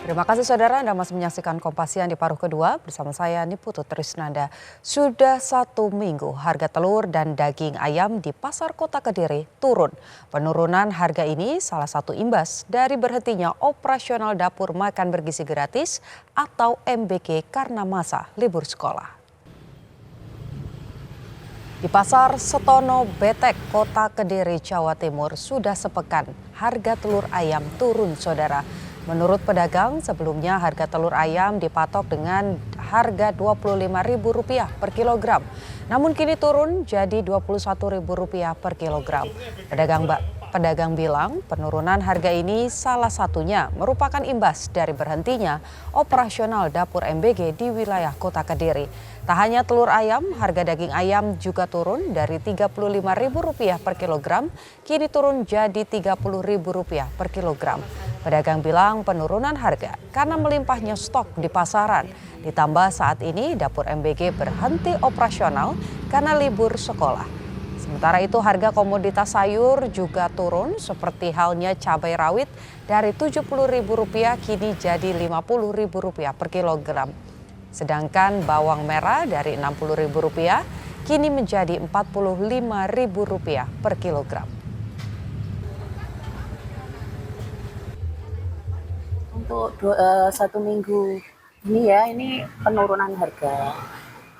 Terima kasih saudara, Anda masih menyaksikan Kompas Siang di paruh kedua bersama saya Niputu Trisnanda. Sudah 1 minggu harga telur dan daging ayam di pasar kota Kediri turun. Penurunan harga ini salah satu imbas dari berhentinya operasional dapur makan bergizi gratis atau MBG karena masa libur sekolah. Di Pasar Setono Betek, Kota Kediri, Jawa Timur, sudah sepekan harga telur ayam turun, saudara. Menurut pedagang, sebelumnya harga telur ayam dipatok dengan harga Rp25.000 per kilogram. Namun kini turun jadi Rp21.000 per kilogram. Pedagang bilang penurunan harga ini salah satunya merupakan imbas dari berhentinya operasional dapur MBG di wilayah Kota Kediri. Tak hanya telur ayam, harga daging ayam juga turun dari Rp35.000 per kilogram, kini turun jadi Rp30.000 per kilogram. Pedagang bilang penurunan harga karena melimpahnya stok di pasaran. Ditambah saat ini dapur MBG berhenti operasional karena libur sekolah. Sementara itu harga komoditas sayur juga turun seperti halnya cabai rawit dari Rp70.000 kini jadi Rp50.000 per kilogram. Sedangkan bawang merah dari Rp60.000 kini menjadi Rp45.000 per kilogram. Untuk 1 minggu ini ya, ini penurunan harga.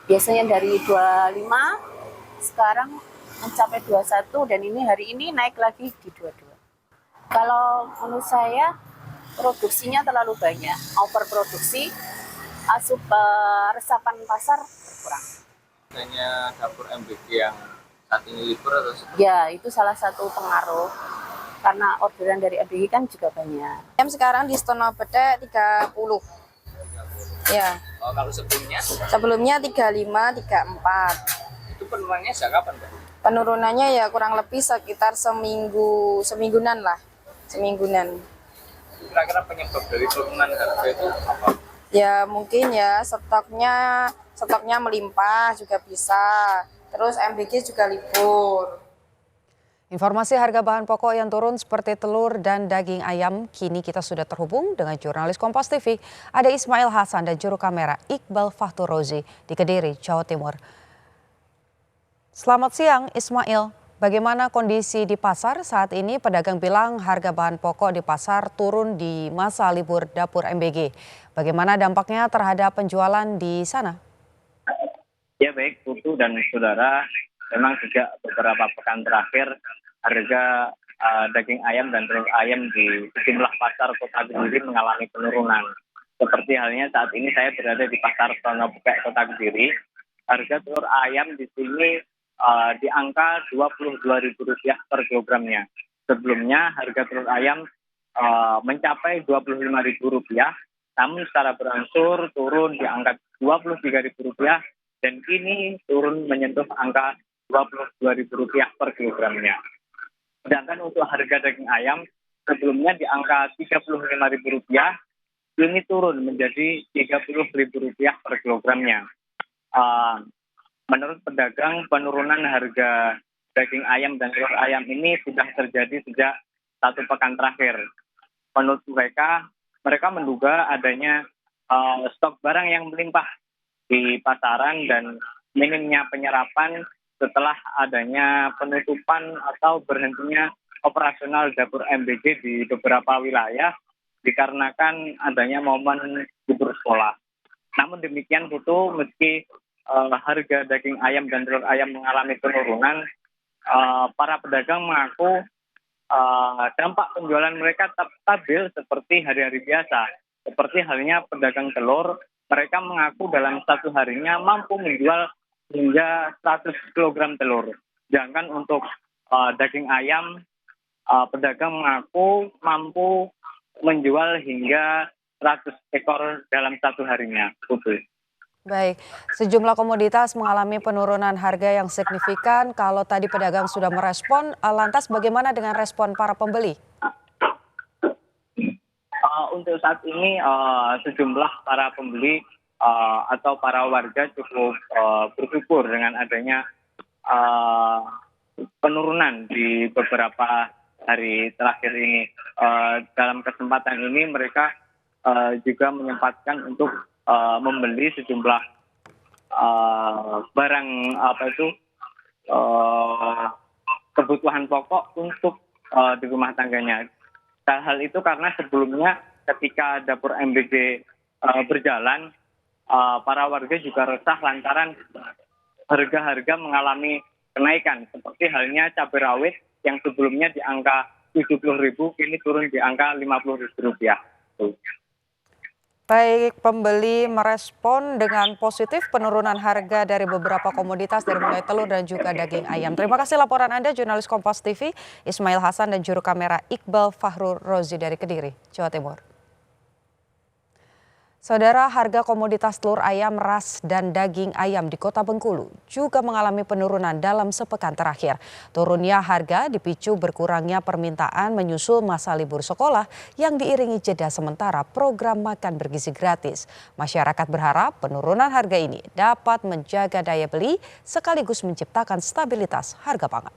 Biasanya dari 25, sekarang mencapai 21 dan ini hari ini naik lagi di 22. Kalau menurut saya produksinya terlalu banyak, overproduksi, resapan pasar berkurang. Hanya dapur MBG yang saat ini libur atau Ya, itu salah satu pengaruh. Karena orderan dari MBG kan juga banyak. Ayam sekarang di Setono Betek 30. Ya. Oh, kalau sebelumnya? Sebelumnya 35, 34. Itu penurunannya sejak kapan, Mbak? Penurunannya ya kurang lebih sekitar seminggunan lah. Seminggunan. Kira-kira penyebab dari penurunan harga itu apa? Ya mungkin ya stoknya melimpah juga bisa. Terus MBG juga libur. Informasi harga bahan pokok yang turun seperti telur dan daging ayam, kini kita sudah terhubung dengan jurnalis Kompas TV. Ada Ismail Hasan dan juru kamera Iqbal Fahturozi di Kediri, Jawa Timur. Selamat siang Ismail, bagaimana kondisi di pasar saat ini? Pedagang bilang harga bahan pokok di pasar turun di masa libur dapur MBG. Bagaimana dampaknya terhadap penjualan di sana? Ya baik, Putu dan saudara, memang sejak beberapa pekan terakhir harga daging ayam dan telur ayam di sejumlah pasar Kota Kediri mengalami penurunan. Seperti halnya saat ini saya berada di Pasar Setono Betek Kota Kediri, harga telur ayam di sini di angka Rp22.000 per kilogramnya. Sebelumnya harga telur ayam mencapai Rp25.000, namun secara berangsur turun di angka Rp23.000 dan kini turun menyentuh angka Rp22.000 per kilogramnya. Sedangkan untuk harga daging ayam sebelumnya di angka Rp35.000, ini turun menjadi Rp30.000 per kilogramnya. Menurut pedagang, penurunan harga daging ayam dan telur ayam ini sudah terjadi sejak 1 pekan terakhir. Menurut mereka menduga adanya stok barang yang melimpah di pasaran dan minimnya penyerapan setelah adanya penutupan atau berhentinya operasional dapur MBG di beberapa wilayah dikarenakan adanya momen libur sekolah. Namun demikian Putu, meski harga daging ayam dan telur ayam mengalami penurunan, para pedagang mengaku dampak penjualan mereka tetap stabil seperti hari-hari biasa. Seperti halnya pedagang telur, mereka mengaku dalam satu harinya mampu menjual hingga 100 kg telur. Sedangkan untuk daging ayam, pedagang mengaku mampu menjual hingga 100 ekor dalam satu harinya. Betul. Baik, sejumlah komoditas mengalami penurunan harga yang signifikan. Kalau tadi pedagang sudah merespon, lantas bagaimana dengan respon para pembeli? Untuk saat ini sejumlah para pembeli atau para warga cukup bersyukur dengan adanya penurunan di beberapa hari terakhir ini. Dalam kesempatan ini mereka juga menyempatkan untuk membeli sejumlah barang kebutuhan pokok untuk di rumah tangganya. Hal itu karena sebelumnya ketika dapur MBG berjalan, para warga juga resah lantaran harga-harga mengalami kenaikan, seperti halnya cabai rawit yang sebelumnya di angka 70.000 kini turun di angka Rp50.000. Baik, pembeli merespon dengan positif penurunan harga dari beberapa komoditas dari mulai telur dan juga daging ayam. Terima kasih laporan Anda, jurnalis Kompas TV Ismail Hasan dan juru kamera Iqbal Fahrur Rozi dari Kediri, Jawa Timur. Saudara, harga komoditas telur ayam ras dan daging ayam di Kota Bengkulu juga mengalami penurunan dalam sepekan terakhir. Turunnya harga dipicu berkurangnya permintaan menyusul masa libur sekolah yang diiringi jeda sementara program makan bergizi gratis. Masyarakat berharap penurunan harga ini dapat menjaga daya beli sekaligus menciptakan stabilitas harga pangan.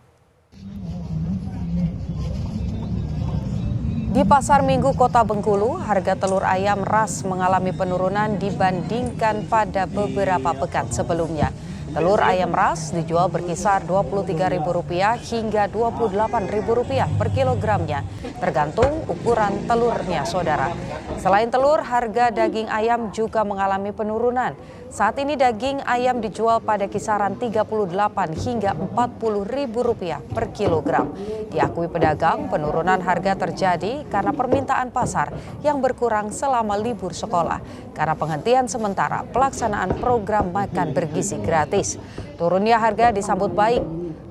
Di Pasar Minggu Kota Bengkulu, harga telur ayam ras mengalami penurunan dibandingkan pada beberapa pekan sebelumnya. Telur ayam ras dijual berkisar Rp23.000 hingga Rp28.000 per kilogramnya, tergantung ukuran telurnya, saudara. Selain telur, harga daging ayam juga mengalami penurunan. Saat ini daging ayam dijual pada kisaran Rp38 hingga Rp40.000 per kilogram. Diakui pedagang, penurunan harga terjadi karena permintaan pasar yang berkurang selama libur sekolah karena penghentian sementara pelaksanaan program makan bergizi gratis. Turunnya harga disambut baik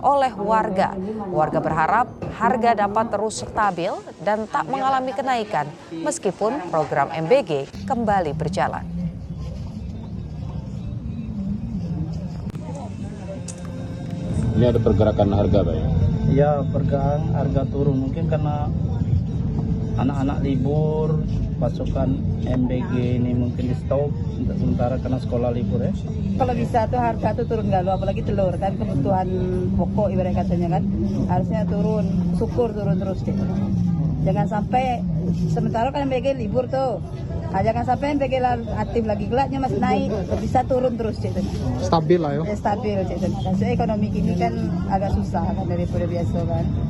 oleh warga. Warga berharap harga dapat terus stabil dan tak mengalami kenaikan meskipun program MBG kembali berjalan. Ini ada pergerakan harga, Pak ya? Ya, pergerakan harga turun mungkin karena anak-anak libur, pasokan MBG ini mungkin di stop untuk sementara karena sekolah libur ya. Kalau bisa tuh harga tuh turun nggak, apalagi telur kan kebutuhan pokok ibarat katanya kan, harusnya turun, syukur turun terus gitu. Jangan sampai sementara kan MBG libur tuh. Nah, jangan sampai MBG aktif lagi, gelatnya masih naik, bisa turun terus gitu. Stabil lah ya. Stabil gitu. Soalnya ekonomi kini kan agak susah kan daripada biasa kan.